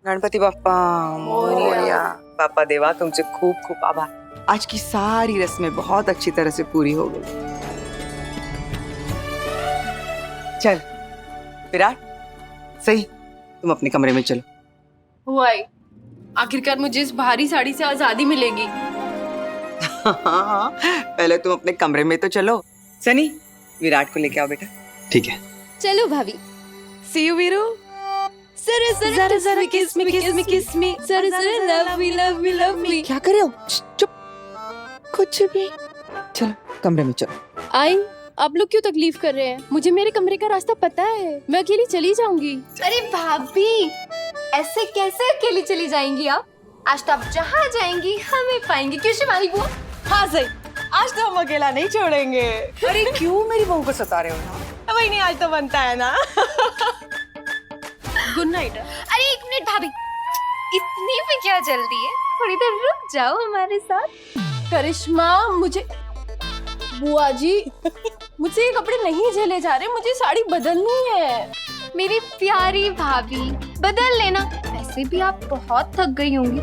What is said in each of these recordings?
गणपती बाप्पा मोरया। बाप्पा देवा तुमचे खूप खूप आभार। आज की सारी रस्में बहुत अच्छी तरह से पूरी हो गई। चल विराट, सही, तुम अपने कमरे में चलो। वाई, आखिरकार मुझे इस भारी साड़ी से आजादी मिलेगी। पहले तुम अपने कमरे में तो चलो। सनी, विराट को लेके आओ बेटा। ठीक है। चलो भाभी। See you, Veeru. जरा जरा किस मी जरा लव मी। क्या कर रहे हो? चुप, कुछ भी। चलो कमरे में चलो। आई, आप लोग क्यों तकलीफ कर रहे हैं? मुझे मेरे कमरे का रास्ता पता है, मैं अकेली चली जाऊंगी। अरे भाभी, ऐसे कैसे अकेली चली जाएंगी आप? आज तो आप जहाँ जाएंगी हमें पाएंगे, क्यों शिवानी बुआ? हाँ सही, आज तो हम अकेला नहीं छोड़ेंगे। अरे क्यों मेरी बहू को सता रहे हो? वही नहीं, आज तो बनता है ना। Good night. अरे एक मिनट भाभी, इतनी भी क्या जल्दी है? थोड़ी देर रुक जाओ हमारे साथ। करिश्मा, मुझे बुआ जी, मुझसे ये कपड़े नहीं झेले जा रहे, मुझे साड़ी बदलनी है। मेरी प्यारी भाभी, बदल लेना। वैसे भी आप बहुत थक गई होंगी,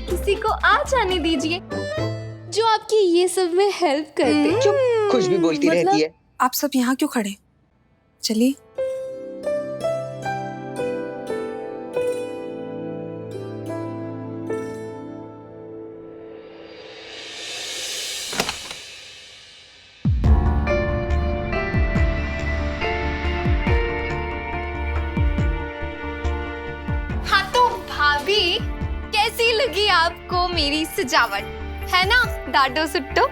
किसी को आ जाने दीजिए जो आपकी ये सब में हेल्प कर दे। चुप, कुछ भी बोलती रहती है। आप सब यहाँ क्यों खड़े? चलिए। हाँ तो भाभी, कैसी लगी आपको मेरी सजावट? है ना डाडो सुट्टो?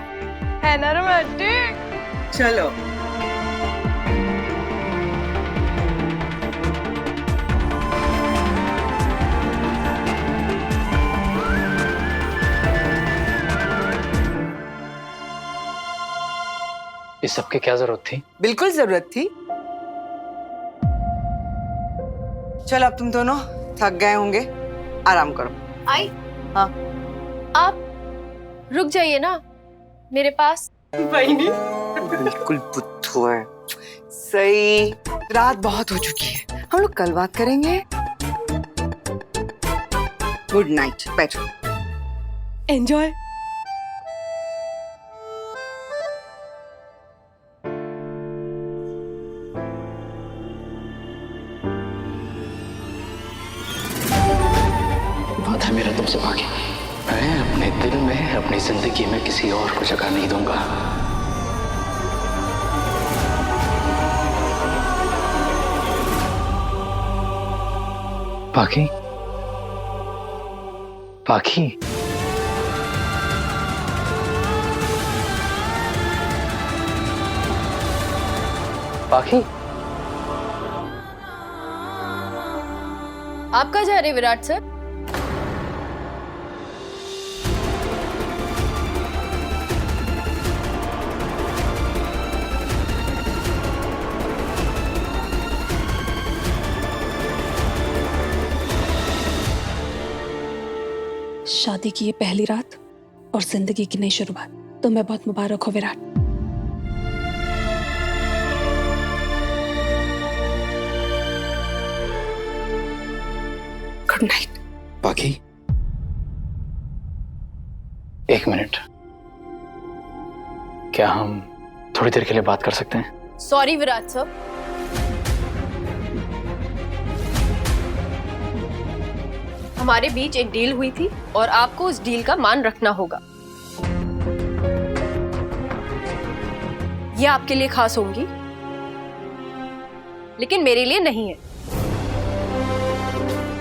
है ना रोमांटिक? चलो इस सब की क्या जरूरत थी? बिल्कुल जरूरत थी। चल अब तुम दोनों थक गए होंगे, आराम करो। आई, हाँ आप रुक जाइए ना मेरे पास। बिल्कुल बुद्धू है। सही, रात बहुत हो चुकी है, हम लोग कल बात करेंगे। गुड नाइट, बैठो। एंजॉय। बात है मेरा तुमसे बाकी। मैं अपने दिल में, अपनी जिंदगी में किसी और को जगह नहीं दूंगा। बाकी बाकी बाकी आप कहाँ जा रहे विराट सर? शादी की ये पहली रात और जिंदगी की नई शुरुआत, तुम्हें बहुत मुबारक हो विराट। Good night. बाकी एक मिनट, क्या हम थोड़ी देर के लिए बात कर सकते हैं? सॉरी विराट सर, हमारे बीच एक डील हुई थी और आपको उस डील का मान रखना होगा। ये आपके लिए खास होंगी, लेकिन मेरे लिए नहीं है।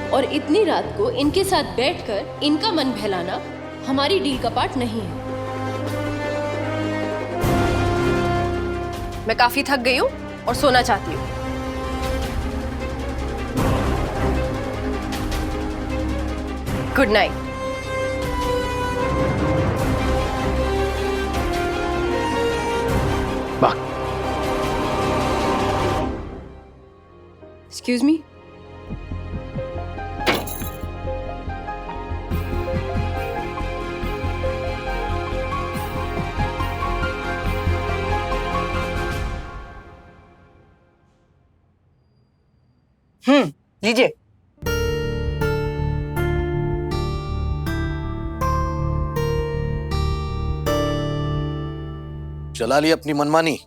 और इतनी रात को इनके साथ बैठकर इनका मन बहलाना हमारी डील का पार्ट नहीं है। मैं काफी थक गई हूं और सोना चाहती हूँ। Good night. Excuse me. लीजिए। चला ली अपनी मनमानी।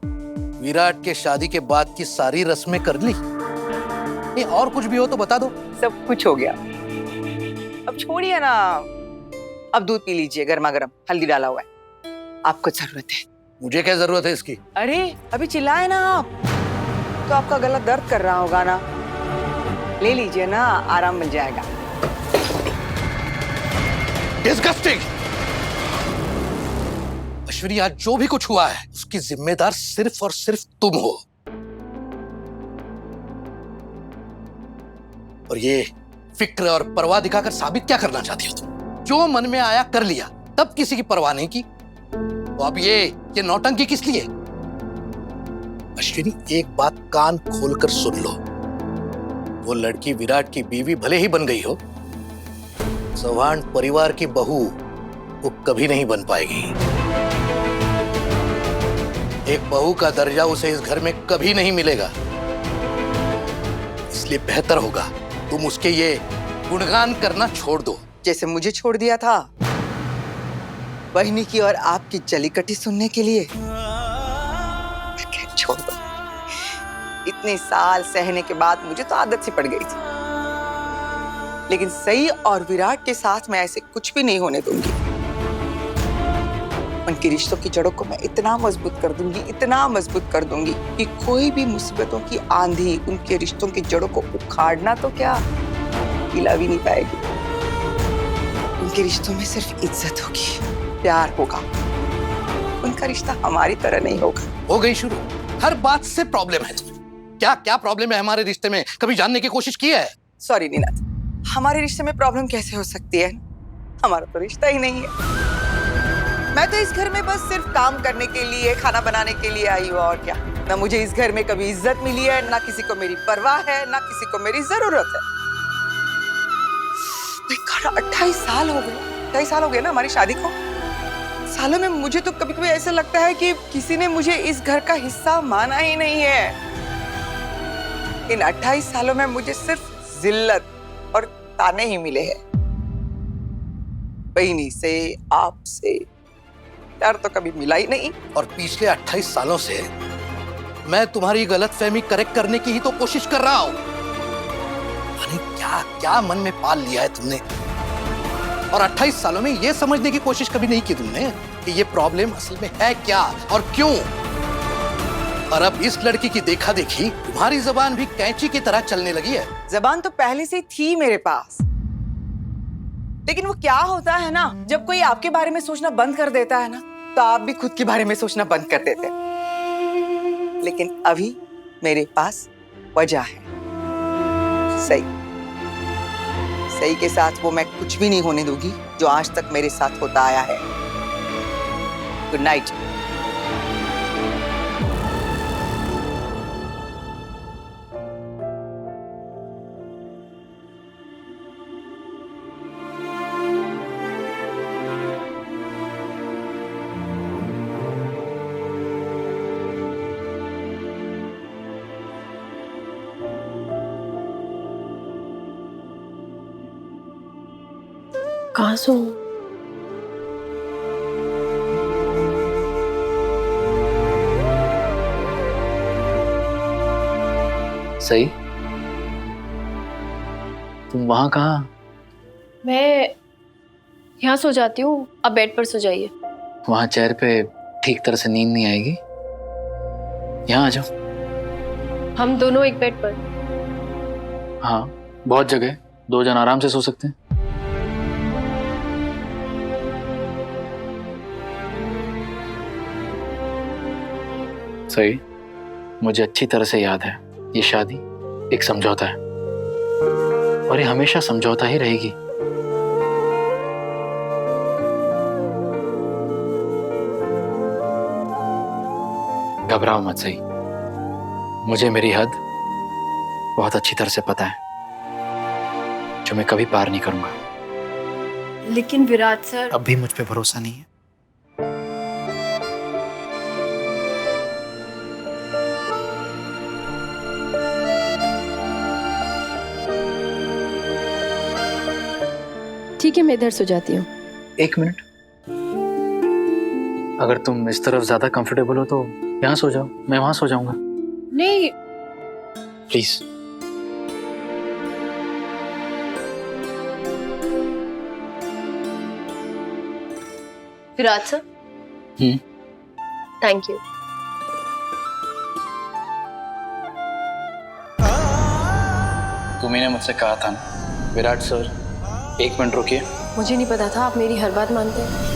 विराट के शादी के बाद की सारी रस्में कर ली। ये और कुछ भी हो तो बता दो। सब कुछ हो गया, अब छोड़िए ना। अब दूध पी लीजिए, गर्मा गर्म, हल्दी डाला हुआ है, आपको जरूरत है। मुझे क्या जरूरत है इसकी? अरे अभी चिल्लाए ना आप, तो आपका गला दर्द कर रहा होगा ना, ले लीजिए ना, आराम मिल जाएगा। डिस्गस्टिंग! अश्विनी, आज जो भी कुछ हुआ है उसकी जिम्मेदार सिर्फ और सिर्फ तुम हो। और ये फिक्र और परवाह दिखाकर साबित क्या करना चाहती हो तुम? जो मन में आया कर लिया, तब किसी की परवाह नहीं की। तो अब ये नौटंकी किस लिए? अश्विनी, एक बात कान खोलकर सुन लो। वो लड़की विराट की बीवी भले ही बन गई हो, चौहान परिवार की बहू वो कभी नहीं बन पाएगी। एक बहू का दर्जा उसे इस घर में कभी नहीं मिलेगा। इसलिए बेहतर होगा तुम उसके ये गुणगान करना छोड़ दो, जैसे मुझे छोड़ दिया था बहिनी की और आपकी जलीकटी सुनने के लिए। छोड़ दो, इतने साल सहने के बाद मुझे तो आदत सी पड़ गई थी, लेकिन सई और विराट के साथ मैं ऐसे कुछ भी नहीं होने दूंगी। उनके रिश्तों की जड़ों को मैं इतना मजबूत कर दूंगी, इतना मजबूत कर दूंगी कि कोई भी मुसीबतों की आंधी उनके रिश्तों की जड़ों को उखाड़ना तो क्या, हिला भी नहीं पाएगी। उनके रिश्तों में सिर्फ इज्जत होगी, प्यार होगा। उनका रिश्ता हमारी तरह नहीं होगा। हो गई शुरू, हर बात से प्रॉब्लम है तुम्हें। क्या क्या प्रॉब्लम है हमारे रिश्ते में, कभी जानने की कोशिश की है? सॉरी नीनाद, हमारे रिश्ते में प्रॉब्लम कैसे हो सकती है? हमारा तो रिश्ता ही नहीं है। मैं तो इस घर में बस सिर्फ काम करने के लिए, खाना बनाने के लिए आई हूँ, और क्या। ना मुझे इस घर में कभी इज्जत मिली है, ना किसी को मेरी परवाह है, ना किसी को मेरी जरूरत है। 28 साल हो गए, 28 साल हो गए ना हमारी शादी को। सालों में मुझे तो कभी कभी ऐसा लगता है कि किसी ने मुझे इस घर का हिस्सा माना ही नहीं है। इन 28 सालों में मुझे सिर्फ जिल्लत और ताने ही मिले हैं। बहनी से, आपसे प्यार तो कभी मिला ही नहीं। और पिछले 28 सालों से मैं तुम्हारी गलतफहमी करेक्ट करने की ही तो कोशिश कर रहा हूं। क्या क्या मन में पाल लिया है तुमने? और 28 सालों में ये समझने की कोशिश कभी नहीं की तुमने कि ये प्रॉब्लम असल में है क्या और क्यों। और अब इस लड़की की देखा देखी तुम्हारी जबान भी कैंची की तरह चलने लगी है। जबान तो पहले से थी मेरे पास, लेकिन वो क्या होता है ना, जब कोई आपके बारे में सोचना बंद कर देता है ना, तो आप भी खुद के बारे में सोचना बंद कर देते हैं। लेकिन अभी मेरे पास वजह है। सही के साथ वो मैं कुछ भी नहीं होने दूंगी जो आज तक मेरे साथ होता आया है। Good night. कहाँ सो? सही, तुम वहां कहाँ? मैं यहाँ सो जाती हूँ, आप बेड पर सो जाइए। वहां चेयर पे ठीक तरह से नींद नहीं आएगी, यहाँ आ जाओ। हम दोनों एक बेड पर। हाँ, बहुत जगह है, 2 जन आराम से सो सकते हैं। सही, मुझे अच्छी तरह से याद है, ये शादी एक समझौता है और ये हमेशा समझौता ही रहेगी। घबराओ मत सही, मुझे मेरी हद बहुत अच्छी तरह से पता है, जो मैं कभी पार नहीं करूंगा। लेकिन विराट सर, अब भी मुझ पे भरोसा नहीं है। ठीक है, मैं इधर सो जाती हूँ। 1 मिनट, अगर तुम इस तरफ ज्यादा कंफर्टेबल हो तो यहाँ सो जाओ, मैं वहां सो जाऊंगा। नहीं, please. Virat sir. Thank you. तुम्ही ने मुझसे कहा था ना, विराट सर 1 मिनट रुकिए। मुझे नहीं पता था आप मेरी हर बात मानते हैं।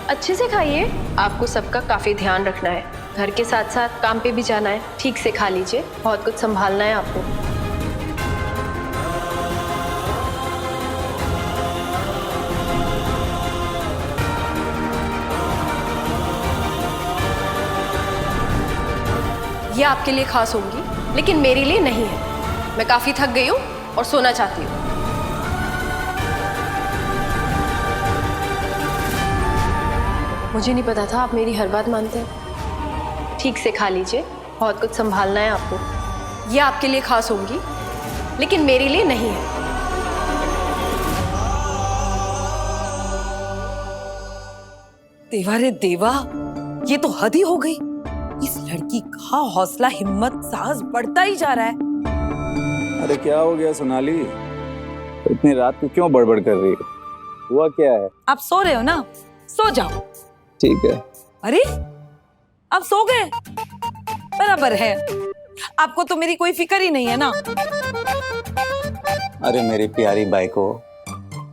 अच्छे से खाइए, आपको सबका काफी ध्यान रखना है। घर के साथ साथ काम पे भी जाना है। ठीक से खा लीजिए, बहुत कुछ संभालना है आपको। ये आपके लिए खास होंगी, लेकिन मेरे लिए नहीं है। मैं काफी थक गई हूँ और सोना चाहती हूँ। मुझे नहीं पता था आप मेरी हर बात मानते हैं। ठीक से खा लीजिए, बहुत कुछ संभालना है आपको। ये आपके लिए खास होंगी, लेकिन मेरे लिए नहीं है। देवा रे देवा, ये तो हद ही हो गई। इस लड़की का हौसला, हिम्मत, साहस बढ़ता ही जा रहा है। अरे क्या हो गया सोनाली, इतनी रात को क्यों बड़बड़ कर रही हो? हुआ क्या है? आप सो रहे हो ना, सो जाओ। ठीक है। अरे आप सो गए? बराबर है, आपको तो मेरी कोई फिक्र ही नहीं है ना। अरे मेरी प्यारी बाइको,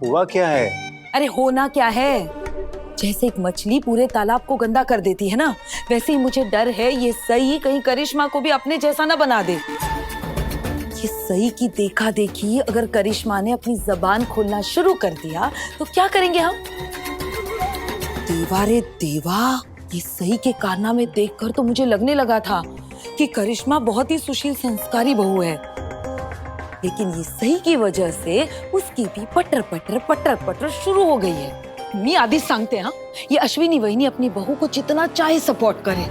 हुआ क्या है? अरे होना क्या है, जैसे एक मछली पूरे तालाब को गंदा कर देती है ना, वैसे ही मुझे डर है ये सही कहीं करिश्मा को भी अपने जैसा ना बना दे। ये सही की देखा देखी अगर करिश्मा ने अपनी जबान खोलना शुरू कर दिया तो क्या करेंगे हम? देवा रे देवा, ये सही के कारनामे देखकर तो मुझे लगने लगा था कि करिश्मा बहुत ही सुशील संस्कारी बहू है, लेकिन ये सही की वजह से उसकी भी पटर पटर शुरू हो गई है। मी आधीच सांगते हाँ, ये अश्विनी वहिनी अपनी बहू को जितना चाहे सपोर्ट करे,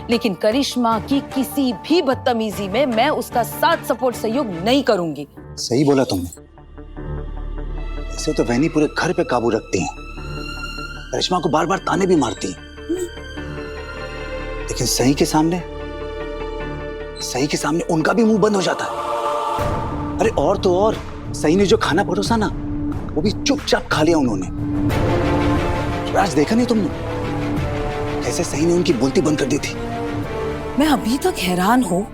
लेकिन करिश्मा की किसी भी बदतमीजी में मैं उसका साथ सपोर्ट सहयोग नहीं करूंगी। सही बोला तुमने। ऐसे तो वहनी पूरे घर पे काबू रखती हैं, करिश्मा को बार बार ताने भी मारती हैं, लेकिन सही के सामने उनका भी मुंह बंद हो जाता है। अरे और तो और, सही ने जो खाना परोसा ना, वो भी चुपचाप खा लिया उन्होंने। आज देखा नहीं तुमने कैसे सही ने उनकी बोलती बंद कर दी थी? मैं अभी तक हैरान हूँ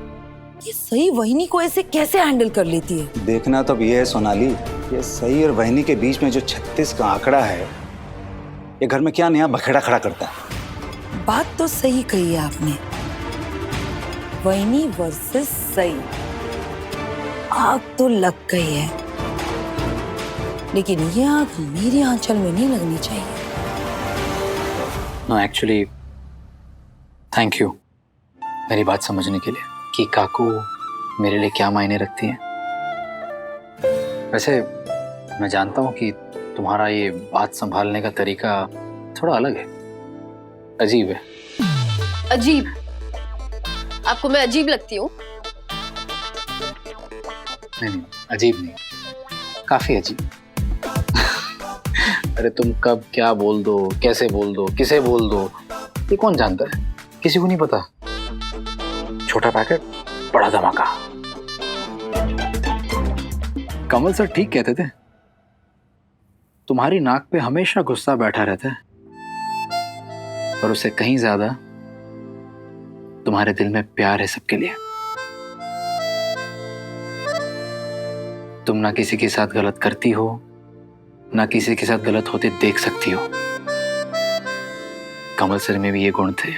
कि सही वहिनी को ऐसे कैसे हैंडल कर लेती है। देखना तो अब ये है सोनाली, ये सही और वहनी के बीच में जो 36 का आंकड़ा है, ये घर में क्या नया बखेड़ा खड़ा करता है। बात तो सही कही है आपने, वहिनी वर्सेस सही। आग तो लग गई है, लेकिन ये आग मेरी आंचल में नहीं लगनी चाहिए। नो एक्चुअली थैंक यू मेरी बात समझने के लिए कि काकू मेरे लिए क्या मायने रखती हैं। वैसे मैं जानता हूँ कि तुम्हारा ये बात संभालने का तरीका थोड़ा अलग है, अजीब है। अजीब? आपको मैं अजीब लगती हूँ? नहीं, अजीब नहीं, काफी अजीब। अरे तुम कब क्या बोल दो, कैसे बोल दो, किसे बोल दो, ये कौन जानता है? किसी को नहीं पता। छोटा पैकेट बड़ा धमाका। कमल सर ठीक कहते थे, तुम्हारी नाक पे हमेशा गुस्सा बैठा रहता है, और उससे कहीं ज्यादा तुम्हारे दिल में प्यार है सबके लिए। तुम ना किसी के साथ गलत करती हो, ना किसी के साथ गलत होते देख सकती हो। कमल सर में भी ये गुण थे।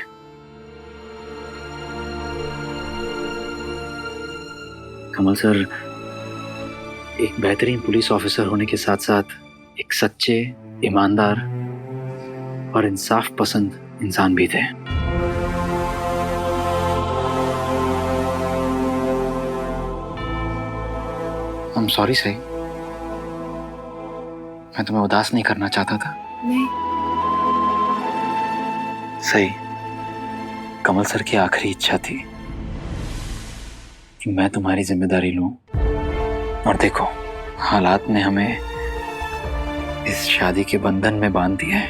कमल सर एक बेहतरीन पुलिस ऑफिसर होने के साथ साथ एक सच्चे, ईमानदार और इंसाफ पसंद इंसान भी थे। I'm sorry सही, मैं तुम्हें उदास नहीं करना चाहता था। नहीं। सही, कमल सर की आखिरी इच्छा थी कि मैं तुम्हारी जिम्मेदारी लूं, और देखो हालात ने हमें इस शादी के बंधन में बांध दिया है।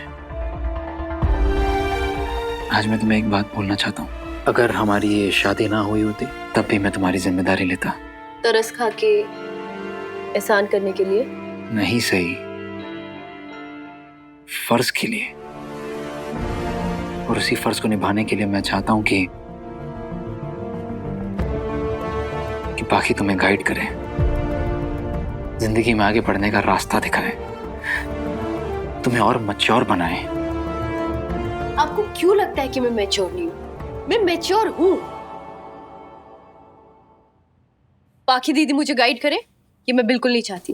आज मैं तुम्हें एक बात बोलना चाहता हूँ। अगर हमारी ये शादी ना हुई होती तब भी मैं तुम्हारी जिम्मेदारी लेता। तरस खा के एहसान करने के लिए? नहीं सही, फर्ज के लिए। और उसी फर्ज को निभाने के लिए मैं चाहता हूं कि बाकी तुम्हें गाइड करे, जिंदगी में आगे बढ़ने का रास्ता दिखाए, तुम्हें और मैच्योर बनाए। आपको क्यों लगता है कि मैं मैच्योर नहीं हूं? मैं मैच्योर हूं। पाखी दीदी मुझे गाइड करे ये मैं बिल्कुल नहीं चाहती।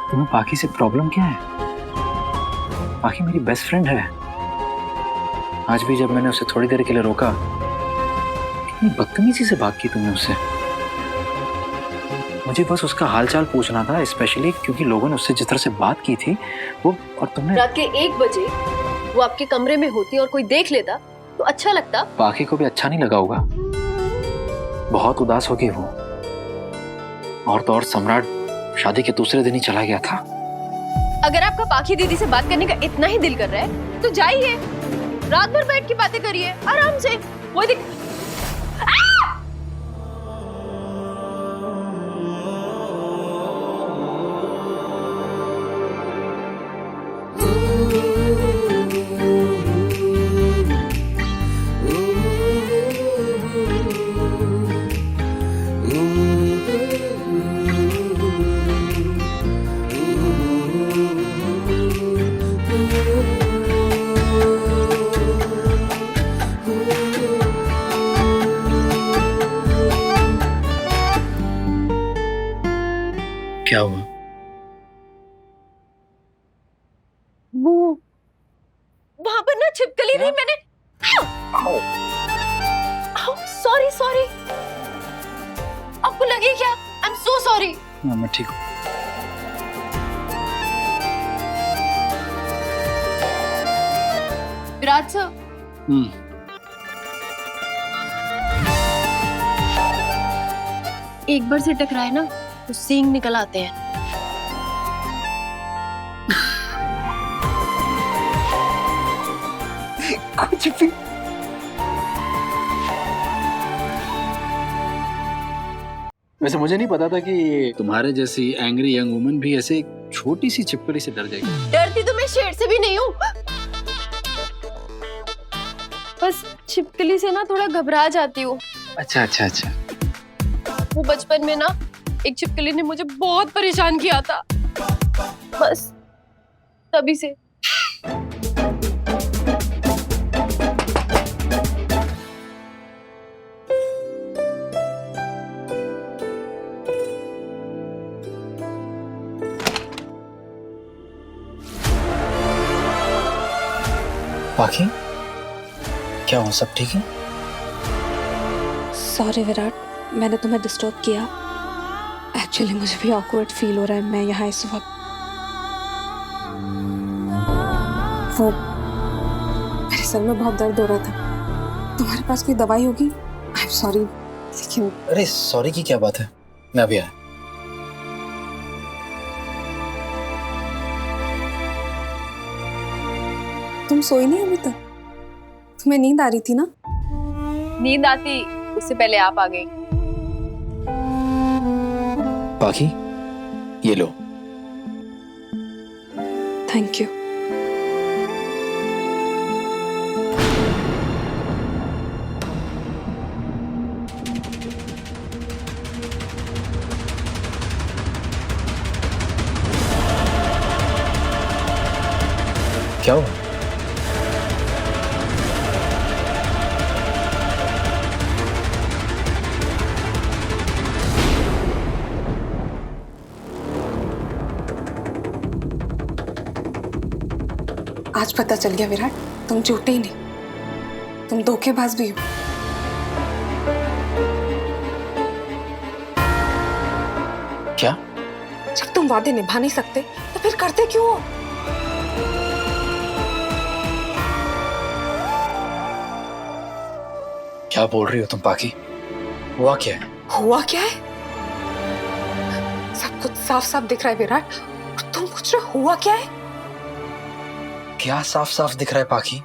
तुम्हें पाखी से प्रॉब्लम क्या है? पाखी मेरी बेस्ट फ्रेंड है। आज भी जब मैंने उसे थोड़ी देर के लिए रोका, कितनी बदतमीजी से बात की तुमने उससे। मुझे बस उसका हालचाल पूछना था, स्पेशली क्योंकि लोगों ने उससे जिस तरह से बात की थी वो, और तुमने रात के 1 बजे वो आपके कमरे में होती और कोई देख लेता तो अच्छा लगता। पाखी को भी अच्छा नहीं लगा होगा, बहुत उदास हो गई वो। और तो और सम्राट शादी के दूसरे दिन ही चला गया था। अगर आपका पाखी दीदी से बात करने का इतना ही दिल कर रहा है तो जाइए, रात भर बैठ के बातें करिए आराम से। कोई दिक... क्या हुआ? वो वहां पर ना छिपकली थी। मैंने सॉरी सॉरी, आपको लगे क्या? I am so sorry. मैं ठीक हूँ। विराट सर, एक बार से टकराए ना तो सींग निकल आते हैं। कुछ भी। वैसे मुझे नहीं पता था कि तुम्हारे जैसी एंग्री यंग वुमन भी ऐसे एक छोटी सी छिपकली से डर जाएगी। डरती तो मैं शेर से भी नहीं हूँ, बस छिपकली से ना थोड़ा घबरा जाती हूँ। अच्छा अच्छा अच्छा। वो बचपन में ना एक छिपकली ने मुझे बहुत परेशान किया था, बस तभी से। पाखी, क्या हो, सब ठीक है? सॉरी विराट, मैंने तुम्हें डिस्टर्ब किया। एक्चुअली मुझे भी ऑकवर्ड फील हो रहा है, मैं यहाँ इस वक्त। वो मेरे सर में बहुत दर्द हो रहा था, तुम्हारे पास कोई दवाई होगी? आई एम सॉरी, लेकिन अरे सॉरी की क्या बात है, मैं अभी आया। तुम सोई नहीं अभी तक? तुम्हें नींद आ रही थी ना? नींद आती उससे पहले आप आ गई। पाखी, ये लो। Thank you. क्या हुआ? आज पता चल गया विराट, तुम झूठे ही नहीं, तुम धोखेबाज भी हो। क्या? जब तुम वादे निभा नहीं सकते तो फिर करते क्यों हो? क्या बोल रही हो तुम पाखी? हुआ क्या है? हुआ क्या है? सब कुछ साफ साफ दिख रहा है विराट, और तुम पूछ रहे हो हुआ क्या है? क्या साफ साफ दिख रहा है पाखी?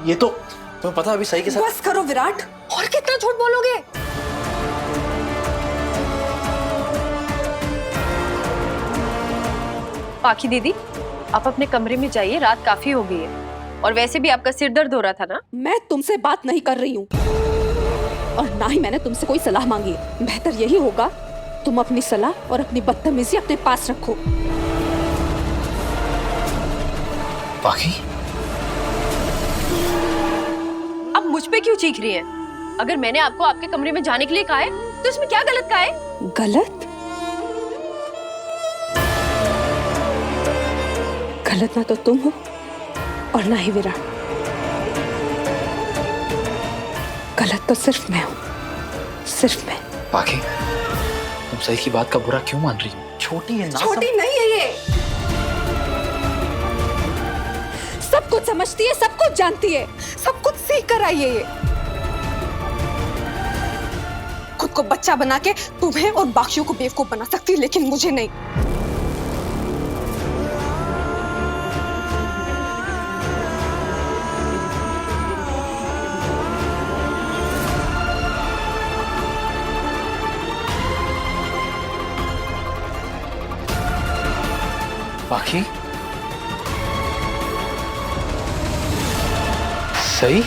ये तो तुम्हें पता अभी सही के साथ। बस करो विराट, और कितना झूठ बोलोगे? पाखी दीदी, आप अपने कमरे में जाइए, रात काफी हो गई है। और वैसे भी आपका सिर दर्द हो रहा था ना? मैं तुमसे बात नहीं कर रही हूँ, और ना ही मैंने तुमसे कोई सलाह मांगी है। बेहतर यही होगा तुम अपनी सलाह और अपनी बदतमीजी अपने पास रखो। पाखी, आप मुझ पे क्यों चीख रही हैं? अगर मैंने आपको आपके कमरे में जाने के लिए कहा है तो इसमें क्या गलत कहा है? गलत? गलत ना तो तुम हो और ना ही विराट। गलत तो सिर्फ मैं हूं, सिर्फ मैं। पाखी, तुम सही की बात का बुरा क्यों मान रही हो? छोटी है ना। छोटी नहीं है ये, सब कुछ समझती है, सब कुछ जानती है, सब कुछ सीख कर आई है ये। खुद को बच्चा बना के तुम्हें और बाकियों को बेवकूफ बना सकती है, लेकिन मुझे नहीं। पाखी, सही?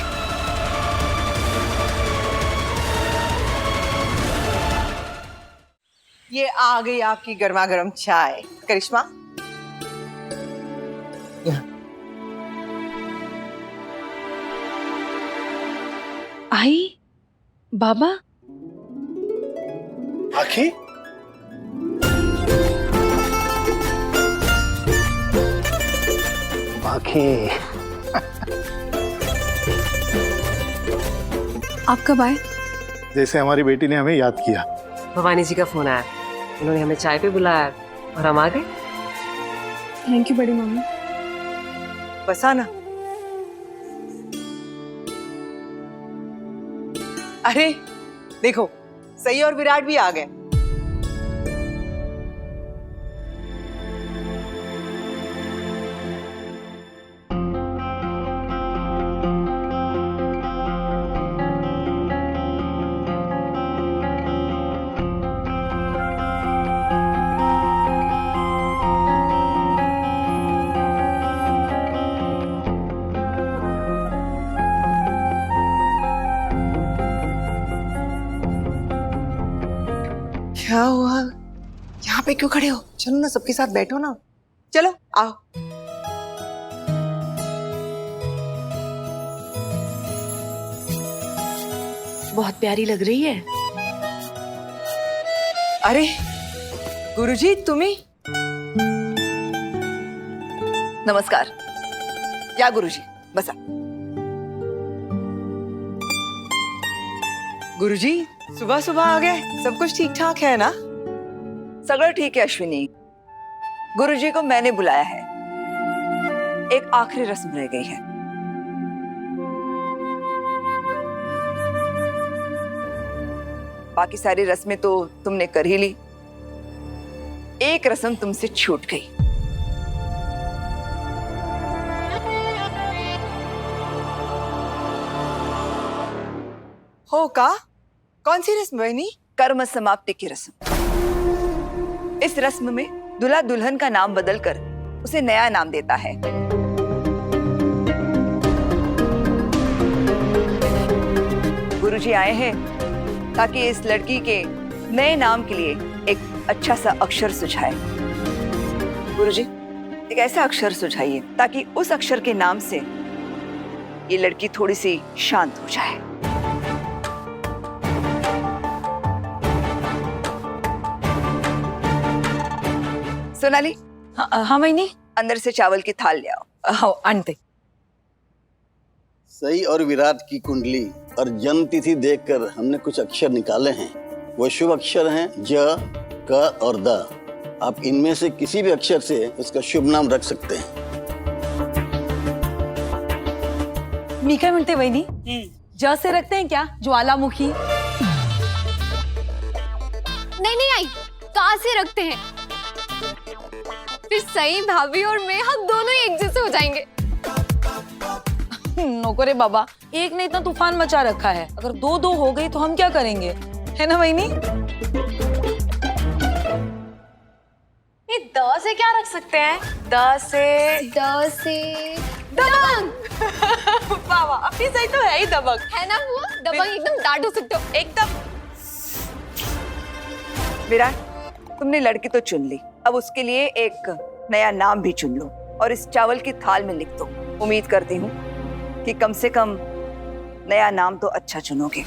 ये आ गई आपकी गर्मा गर्म चाय। करिश्मा, आई बाबा। आखी, पाखी, आप कब आए? जैसे हमारी बेटी ने हमें याद किया। भवानी जी का फोन आया, उन्होंने हमें चाय पे बुलाया और हम आ गए। थैंक यू बड़ी मम्मी। बस आना। अरे देखो, सही और विराट भी आ गए। क्या हुआ? यहाँ पे क्यों खड़े हो? चलो ना, सबके साथ बैठो ना। चलो आओ। बहुत प्यारी लग रही है। अरे गुरुजी, तुम्ही? नमस्कार। या गुरुजी, बसा। गुरुजी, सुबह सुबह आ गए। सब कुछ ठीक ठाक है ना? सगळं ठीक है अश्विनी। गुरुजी को मैंने बुलाया है, एक आखिरी रस्म रह गई है। बाकी सारी रस्में तो तुमने कर ही ली, एक रस्म तुमसे छूट गई। हो का? कौन सी रस्म बहनी? कर्म समाप्ति की रस्म। इस रस्म में दूल्हा दुल्हन का नाम बदलकर उसे नया नाम देता है। गुरुजी आए हैं ताकि इस लड़की के नए नाम के लिए एक अच्छा सा अक्षर सुझाए। गुरुजी, एक ऐसा अक्षर सुझाइए ताकि उस अक्षर के नाम से ये लड़की थोड़ी सी शांत हो जाए। सोनाली, हाँ मैंने अंदर से चावल की थाल ले आओ। आंटी। सई और विराट की कुंडली और जन्म तिथि देखकर हमने कुछ अक्षर निकाले हैं। वो शुभ अक्षर हैं ज, क और द। आप इनमें से किसी भी अक्षर से उसका शुभ नाम रख सकते हैं। मी काय म्हणते वहिनी, ज से रखते हैं क्या, ज्वालामुखी? नहीं नहीं आई, कहाँ से रखते हैं? फिर सई भाभी और मैं हम दोनों ही एक जैसे हो जाएंगे। नको रे बाबा, एक ने इतना तूफान मचा रखा है, अगर दो दो हो गई तो हम क्या करेंगे, है ना वहिनी? ये द से क्या रख सकते हैं? द से दबंग वाह वाह, अपनी सही तो है ही दबंग। है ना वो दबंग, एकदम डांट हो सकते हो एकदम। विराट, तुमने लड़की तो चुन ली, अब उसके लिए एक नया नाम भी चुन लो और इस चावल की थाल में लिख दो। उम्मीद करती हूँ कि कम से कम नया नाम तो अच्छा चुनोगे।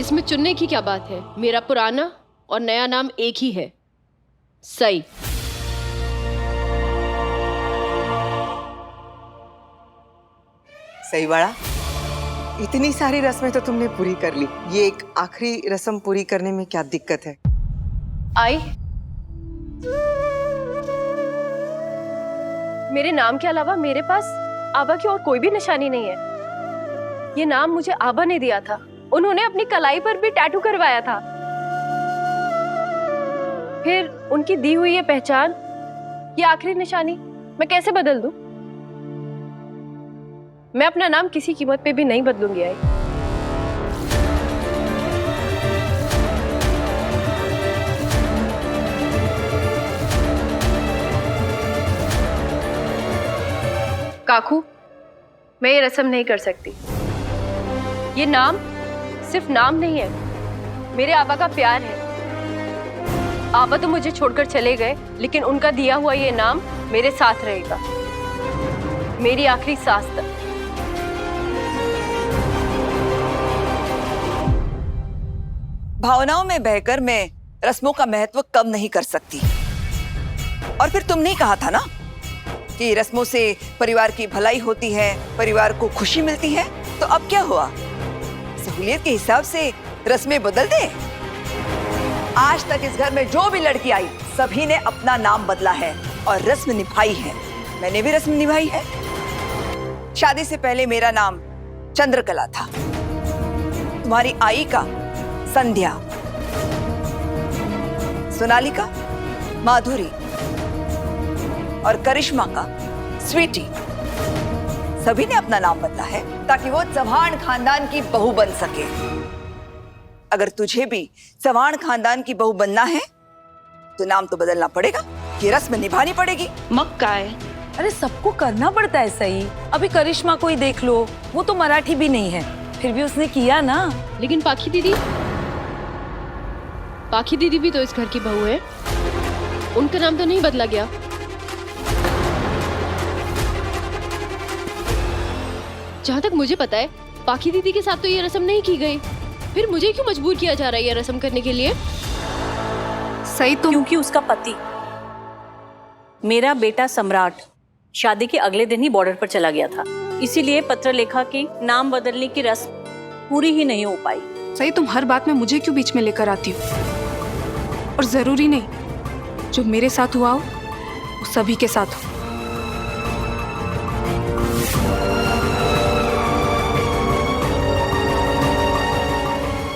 इसमें चुनने की क्या बात है? मेरा पुराना और नया नाम एक ही है, सई। सही बाड़ा, इतनी सारी रस्में तो तुमने पूरी कर ली, ये एक आखिरी रस्म पूरी करने में क्या दिक्कत है? आई, मेरे नाम के अलावा मेरे पास आबा की और कोई भी निशानी नहीं है। ये नाम मुझे आबा ने दिया था, उन्होंने अपनी कलाई पर भी टैटू करवाया था। फिर उनकी दी हुई ये पहचान, ये आखिरी निशानी मैं कैसे बदल दूं? मैं अपना नाम किसी कीमत पे भी नहीं बदलूंगी। आई, काकू, मैं ये रस्म नहीं कर सकती। ये नाम सिर्फ नाम नहीं है, मेरे आबा का प्यार है। आबा तो मुझे छोड़कर चले गए, लेकिन उनका दिया हुआ ये नाम मेरे साथ रहेगा, मेरी आखिरी सांस तक। भावनाओं में बहकर मैं रस्मों का महत्व कम नहीं कर सकती। और फिर तुमने कहा था ना कि रस्मों से परिवार की भलाई होती है, परिवार को खुशी मिलती है, तो अब क्या हुआ? सहूलियत के हिसाब से रस्में बदल दे? आज तक इस घर में जो भी लड़की आई, सभी ने अपना नाम बदला है और रस्म निभाई है। मैंने भी रस्म निभाई है। शादी से पहले मेरा नाम चंद्रकला था, तुम्हारी आई का संध्या, सोनालिका माधुरी और करिश्मा का स्वीटी। सभी ने अपना नाम बदला है ताकि वो चौहान खानदान की बहू बन सके। अगर तुझे भी चौहान खानदान की बहू बनना है तो नाम तो बदलना पड़ेगा, ये रस्म निभानी पड़ेगी। मक्का है, अरे सबको करना पड़ता है सही। अभी करिश्मा को ही देख लो, वो तो मराठी भी नहीं है, फिर भी उसने किया ना। लेकिन पाखी दीदी भी तो इस घर की बहू है, उनका नाम तो नहीं बदला गया। जहाँ तक मुझे पता है, पाखी दीदी के साथ तो ये रस्म नहीं की गई, फिर मुझे क्यों मजबूर किया जा रहा है ये रस्म करने के लिए? सही तो क्योंकि उसका पति, मेरा बेटा सम्राट, शादी के अगले दिन ही बॉर्डर पर चला गया था, इसीलिए पत्रलेखा की नाम बदलने की रस्म पूरी ही नहीं हो पाई। सही, तुम हर बात में मुझे क्यों बीच में लेकर आती हो? और जरूरी नहीं जो मेरे साथ हुआ हो वो सभी के साथ हो।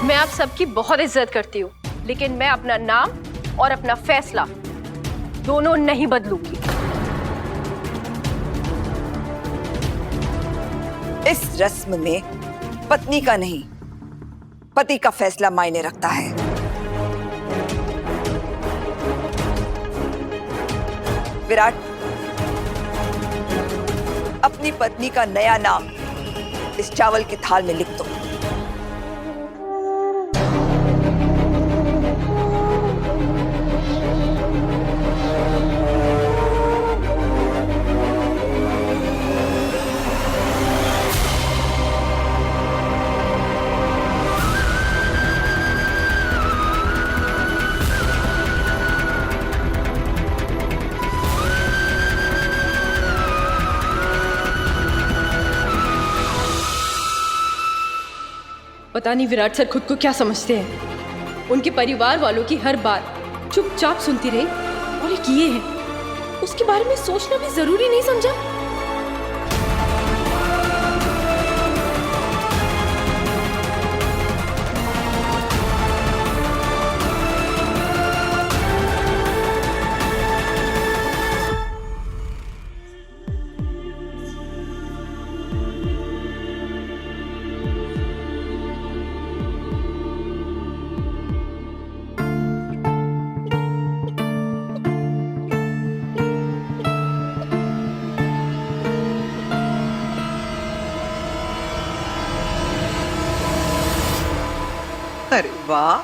मैं आप सबकी बहुत इज्जत करती हूँ, लेकिन मैं अपना नाम और अपना फैसला दोनों नहीं बदलूंगी। इस रस्म में पत्नी का नहीं, पति का फैसला मायने रखता है। विराट, अपनी पत्नी का नया नाम इस चावल की थाल में लिख दो। पता नहीं विराट सर खुद को क्या समझते हैं। उनके परिवार वालों की हर बात चुपचाप सुनती रही और ये किए हैं। उसके बारे में सोचना भी जरूरी नहीं समझा? अरे वाह,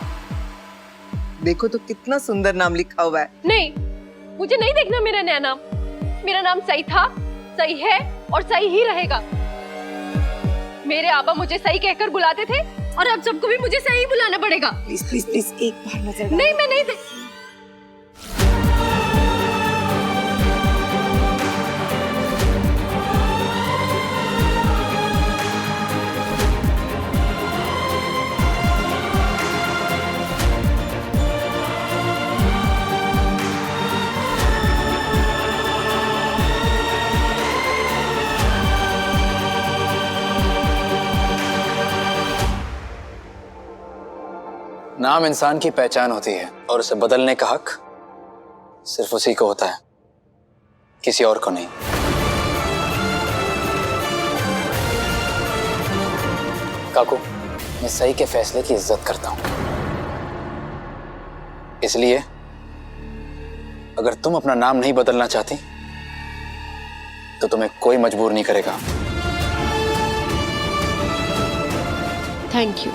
देखो तो कितना सुंदर नाम लिखा हुआ है। नहीं, मुझे नहीं देखना मेरा नया नाम। मेरा नाम सही था, सही है और सही ही रहेगा। मेरे आबा मुझे सही कहकर बुलाते थे और अब सबको भी मुझे सही बुलाना पड़ेगा। प्लीज प्लीज प्लीज एक बार नजर नहीं, मैं नहीं नाम इंसान की पहचान होती है और उसे बदलने का हक सिर्फ उसी को होता है, किसी और को नहीं। काकू, मैं सही के फैसले की इज्जत करता हूं, इसलिए अगर तुम अपना नाम नहीं बदलना चाहती तो तुम्हें कोई मजबूर नहीं करेगा। Thank you.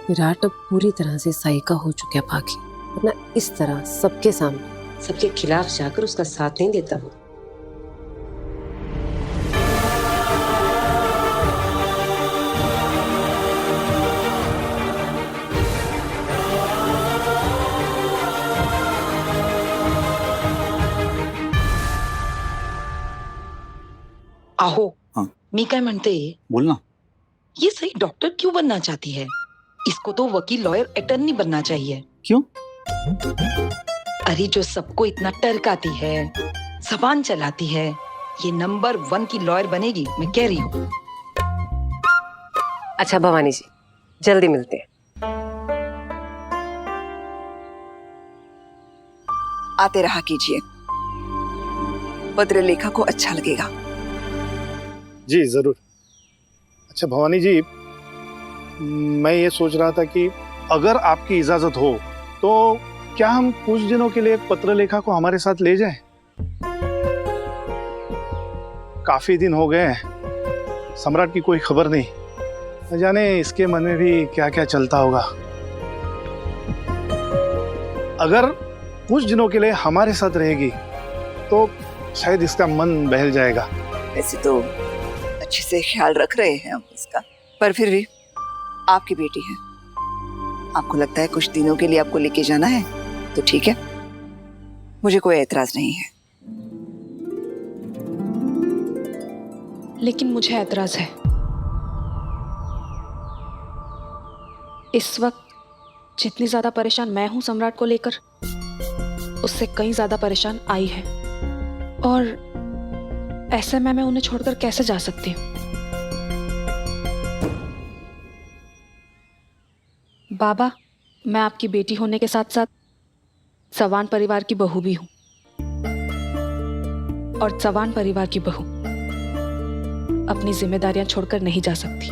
विराट अब पूरी तरह से साई का हो चुका पाखी, वरना इस तरह सबके सामने सबके खिलाफ जाकर उसका साथ नहीं देता वो। आहो, हाँ। मी काय म्हणते, बोलना। ये सही डॉक्टर क्यों बनना चाहती है? इसको तो वकील, लॉयर, अटर्नी बनना चाहिए। क्यों? अरे जो सबको इतना टरकाती है, जबान चलाती है, ये नंबर 1 की लॉयर बनेगी, मैं कह रही हूँ। अच्छा भवानी जी, जल्दी मिलते हैं। आते रहा कीजिए, पत्र लेखा को अच्छा लगेगा। जी जरूर। अच्छा भवानी जी, मैं ये सोच रहा था कि अगर आपकी इजाजत हो तो क्या हम कुछ दिनों के लिए पत्र लेखा को हमारे साथ ले जाएं? काफी दिन हो गए हैं, सम्राट की कोई खबर नहीं, न जाने इसके मन में भी क्या क्या चलता होगा। अगर कुछ दिनों के लिए हमारे साथ रहेगी तो शायद इसका मन बहल जाएगा। वैसे तो अच्छे से ख्याल रख रहे हैं हम इसका, पर फिर भी आपकी बेटी है, आपको लगता है कुछ दिनों के लिए आपको लेके जाना है तो ठीक है, मुझे कोई एतराज नहीं है। लेकिन मुझे एतराज है। इस वक्त जितनी ज्यादा परेशान मैं हूं सम्राट को लेकर, उससे कहीं ज्यादा परेशान आई है, और ऐसे में मैं उन्हें छोड़कर कैसे जा सकती हूँ? बाबा, मैं आपकी बेटी होने के साथ साथ चौहान परिवार की बहू भी हूं, और चौहान परिवार की बहू अपनी जिम्मेदारियां छोड़कर नहीं जा सकती।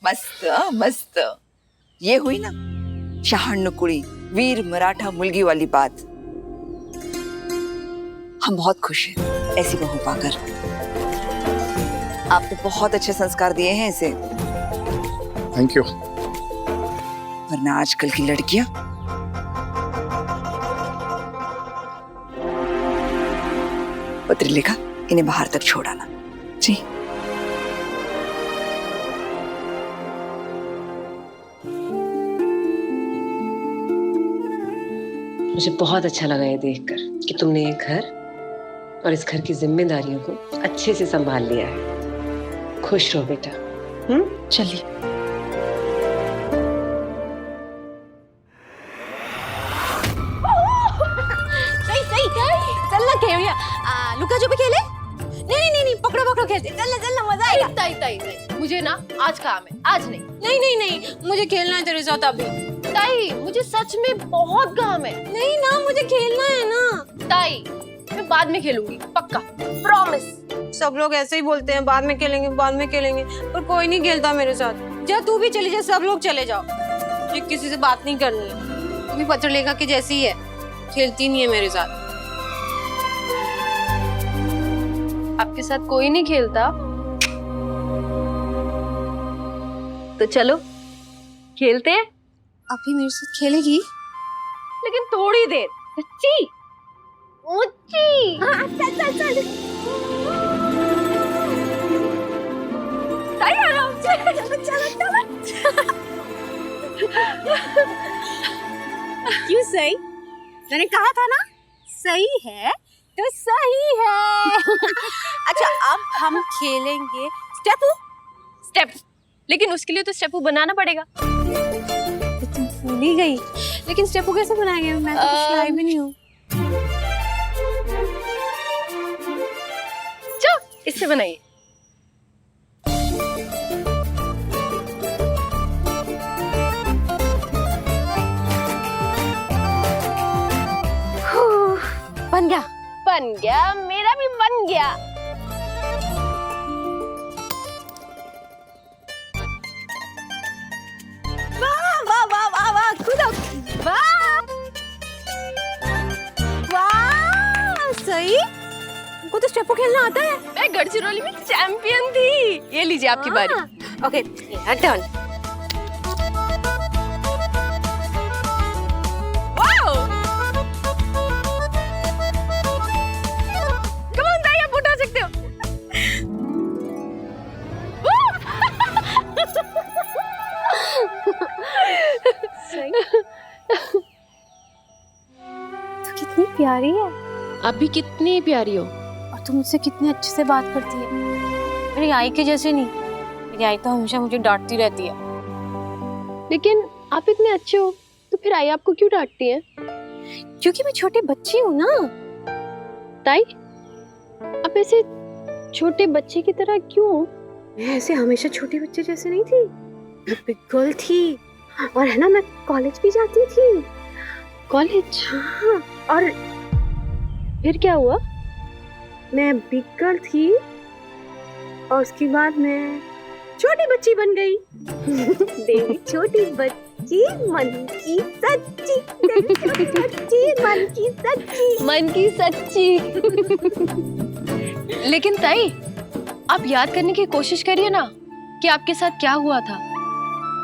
मस्त मस्त, ये हुई ना शहाणनुकुड़ी वीर मराठा मुलगी वाली बात। हम बहुत खुश हैं ऐसी बहू पाकर। आपने बहुत अच्छे संस्कार दिए हैं इसे। Thank you. वरना आजकल की लड़कियां पत्र लिखा, इन्हें बाहर तक छोड़ आना। जी मुझे बहुत अच्छा लगा ये देखकर कि तुमने ये घर और इस घर की जिम्मेदारियों को अच्छे से संभाल लिया है। खुश रहो बेटा। चलिए। सही चल ना खेलिया, लुका छुपी खेले। नहीं पकड़ो पकड़ो खेलते, चल ना मजा आएगा। ताई मुझे ना आज काम है, आज नहीं। नहीं मुझे खेलना है तेरे साथ अभी। ताई मुझे सच में बहुत काम है। नहीं ना मुझे खेलना है ना। ताई मैं बाद में खेलूंगी, पक्का, प्रॉमिस। सब लोग ऐसे ही बोलते हैं, बाद में खेलेंगे पर कोई नहीं खेलता मेरे साथ। जा तू भी चली जा, सब लोग चले जाओ, मुझे किसी से बात नहीं करनी है। तू भी पत्रलेखा की जैसी ही है, खेलती नहीं है मेरे साथ। आपके साथ कोई नहीं खेलता तो चलो खेलते हैं। अभी मेरे साथ खेलेगी? लेकिन थोड़ी देर। सच्ची? ऊंची। हाँ, चल ताई आराम से। चलो क्यों सही? मैंने कहा था ना सही है तो सही है। अच्छा अब हम खेलेंगे स्टेप, लेकिन उसके लिए तो स्टेपू बनाना पड़ेगा। तुम भूल ही गई, लेकिन स्टेपू कैसे बनाएंगे? मैं तो कुछ लाई भी नहीं हूँ। चलो इससे बनाइए। बन गया, मेरा भी बन गया। वाह खुदा, वाह सही। तुमको तो स्टेपू खेलना आता है? मैं गढ़चिरौली में चैंपियन थी। ये लीजिए आपकी बारी। Okay turn. कितनी प्यारी है। आप भी कितनी प्यारी हो। और तुम मुझसे कितने अच्छे से बात करती है। मेरी आई के जैसे नहीं, मेरी आई तो हमेशा मुझे डांटती रहती है। लेकिन आप इतने अच्छे हो तो फिर आई आपको क्यों डांटती है? क्योंकि मैं छोटी बच्ची हूँ ना। ताई आप ऐसे छोटे बच्चे की तरह क्यों? मैं ऐसे हमेशा छोटे बच्चे जैसे नहीं थी, मैं बिग गर्ल थी। और है ना, मैं कॉलेज भी जाती थी। कॉलेज? हाँ। और फिर क्या हुआ? मैं बिग गर्ल थी और उसके बाद मैं छोटी बच्ची बन गई। देवी छोटी बच्ची मन की सच्ची, देवी छोटी बच्ची मन की सच्ची, मन की सच्ची। लेकिन ताई आप याद करने की कोशिश करिए ना कि आपके साथ क्या हुआ था।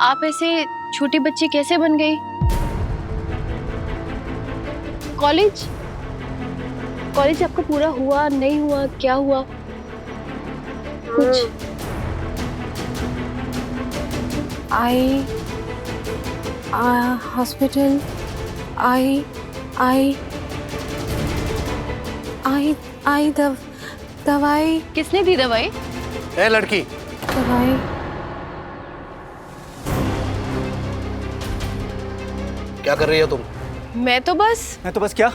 आप ऐसे छोटी बच्ची कैसे बन गई? कॉलेज आपका पूरा हुआ नहीं हुआ, क्या हुआ? कुछ हॉस्पिटल दवाई। किसने दी दवाई? ए लड़की, दवाई क्या कर रही हो तुम? मैं तो बस क्या?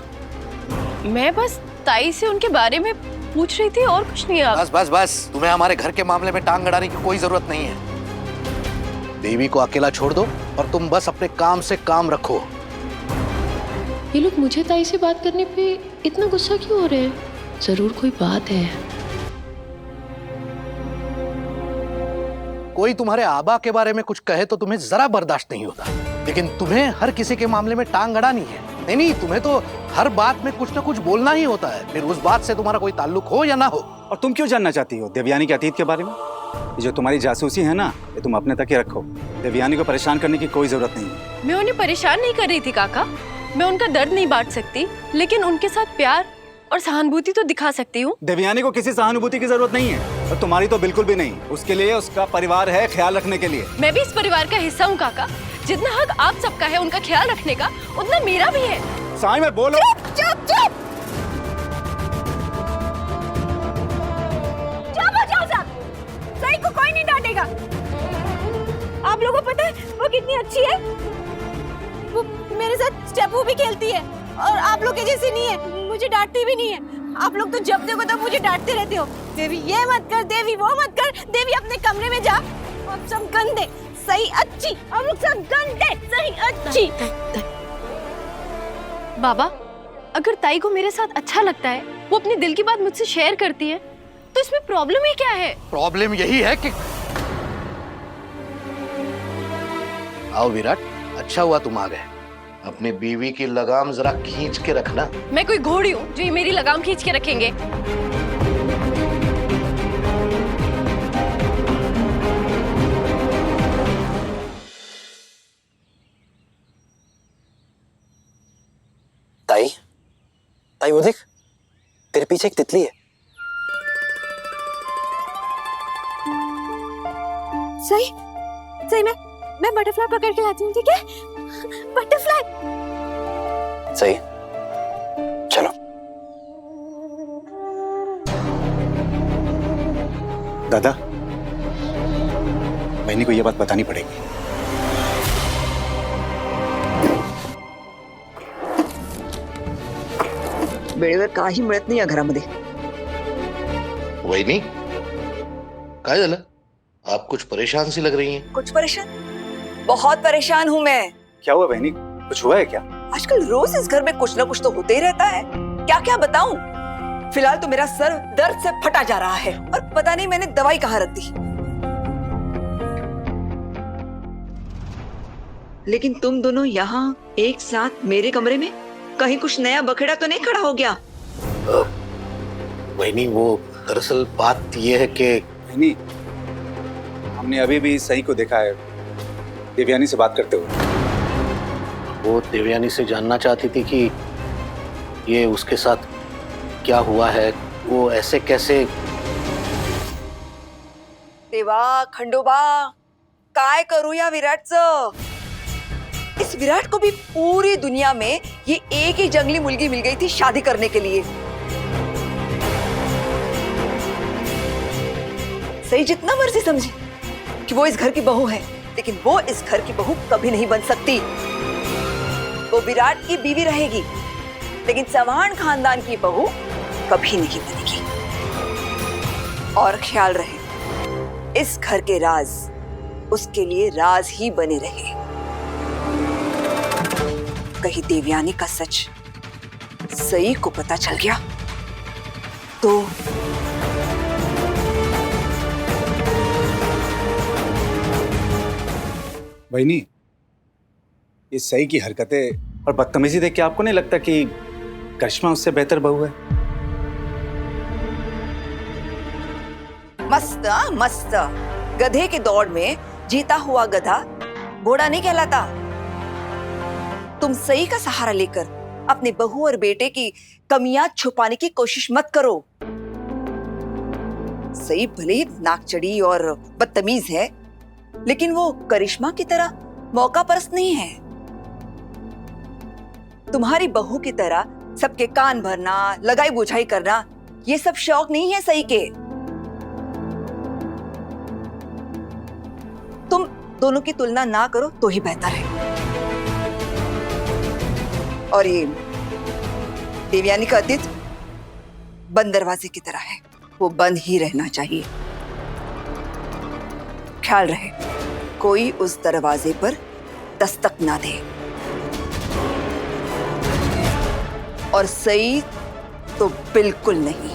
मैं बस ताई से उनके बारे में पूछ रही थी और कुछ नहीं। आप बस तुम्हें हमारे घर के मामले में टांग अड़ाने की कोई जरूरत नहीं है। देवी को अकेला छोड़ दो और तुम बस अपने काम से काम रखो। ये लोग मुझे ताई से बात करने पे इतना गुस्सा क्यों हो रहे हैं? जरूर कोई बात है। कोई तुम्हारे आबा के बारे में कुछ कहे तो तुम्हें जरा बर्दाश्त नहीं होता, लेकिन तुम्हें हर किसी के मामले में टांग अड़ानी है। नहीं, तुम्हें तो हर बात में कुछ ना कुछ बोलना ही होता है, फिर उस बात से तुम्हारा कोई ताल्लुक हो या ना हो। और तुम क्यों जानना चाहती हो देवयानी के अतीत के बारे में? ये जो तुम्हारी जासूसी है ना, ये तुम अपने तक ही रखो। देवयानी को परेशान करने की कोई जरूरत नहीं है। मैं उन्हें परेशान नहीं कर रही थी काका। मैं उनका दर्द नहीं बांट सकती, लेकिन उनके साथ प्यार और सहानुभूति तो दिखा सकती हूँ। देवयानी को किसी सहानुभूति की जरूरत नहीं है, और तुम्हारी तो बिल्कुल भी नहीं। उसके लिए उसका परिवार है ख्याल रखने के लिए। मैं भी इस परिवार का हिस्सा हूँ काका। जितना हक आप सबका है उनका ख्याल रखने का, उतना मेरा भी है। साई मैं बोलो। चुप जाओ। सही को कोई जाएगा। आप लोगों को पता है वो कितनी अच्छी है? वो मेरे साथ स्टेपू भी खेलती है और आप लोग के जैसी नहीं है, मुझे डांटती भी नहीं है। आप लोग तो जब देखो तब मुझे डांटते रहते हो, देवी ये मत कर, देवी वो मत कर, देवी अपने कमरे में जा। आप सब गंदे सही अच्छी, आप लोग सब गंदे सही अच्छी। बाबा, अगर ताई को मेरे साथ अच्छा लगता है, वो अपने दिल की बात मुझसे शेयर करती है, तो इसमें प्रॉब्लम ही क्या है? प्रॉब्लम यही है कि आओ विराट, अच्छा हुआ तुम आ गए। अपनी बीवी की लगाम जरा खींच के रखना। मैं कोई घोड़ी हूँ जो ये मेरी लगाम खींच के रखेंगे? ताई, ताई वो देख, तेरे पीछे एक तितली है। सही सही मैं बटरफ्लाई पकड़ के लाती हूँ, ठीक है? बटरफ्लाई। सही, चलो। दादा, बहनी को ये बात बतानी पड़ेगी। वेळेवर काही मिळत नाही या घरामध्ये। वहिनी, काय झालं? आप कुछ परेशान सी लग रही हैं। कुछ परेशान? बहुत परेशान हूँ मैं। क्या हुआ बहनी, कुछ हुआ है क्या? आजकल रोज इस घर में कुछ ना कुछ तो होते ही रहता है। क्या क्या बताऊं? फिलहाल तो मेरा सर दर्द से फटा जा रहा है और पता नहीं मैंने दवाई कहाँ रख दी। लेकिन तुम दोनों यहाँ एक साथ मेरे कमरे में, कहीं कुछ नया बखेड़ा तो नहीं खड़ा हो गया? वहिनी, वो दरअसल बात ये है कि बहनी, हमने अभी भी सही को देखा है देवयानी से बात करते हुए। वो देवयानी से जानना चाहती थी कि ये उसके साथ क्या हुआ है, वो ऐसे कैसे। देवा खंडोबा, काय करू या विराटचं? इस विराट को भी पूरी दुनिया में ये एक ही जंगली मुलगी मिल गई थी शादी करने के लिए। सही जितना मर्जी समझे कि वो इस घर की बहू है, लेकिन वो इस घर की बहू कभी नहीं बन सकती। वो विराट की बीवी रहेगी, लेकिन चौहान खानदान की बहू कभी नहीं बनेगी। और ख्याल रहे, इस घर के राज उसके लिए राज ही बने रहे। कहीं देवयानी का सच सई को पता चल गया तो बहनी, ये सही की हरकतें और बदतमीजी देख के आपको नहीं लगता कि करिश्मा उससे बेहतर बहू है? मस्त मस्त। गधे की दौड़ में जीता हुआ गधा घोड़ा नहीं कहलाता। तुम सही का सहारा लेकर अपने बहू और बेटे की कमियां छुपाने की कोशिश मत करो। सही भले ही नाकचड़ी और बदतमीज है, लेकिन वो करिश्मा की तरह मौका परस्त नहीं है। तुम्हारी बहू की तरह सबके कान भरना, लगाई बुझाई करना, ये सब शौक नहीं है सही के। तुम दोनों की तुलना ना करो तो ही बेहतर है। और ये देवयानी का अतीत बंद दरवाजे की तरह है, वो बंद ही रहना चाहिए। ख्याल रहे, कोई उस दरवाजे पर दस्तक ना दे। और सही तो बिल्कुल नहीं।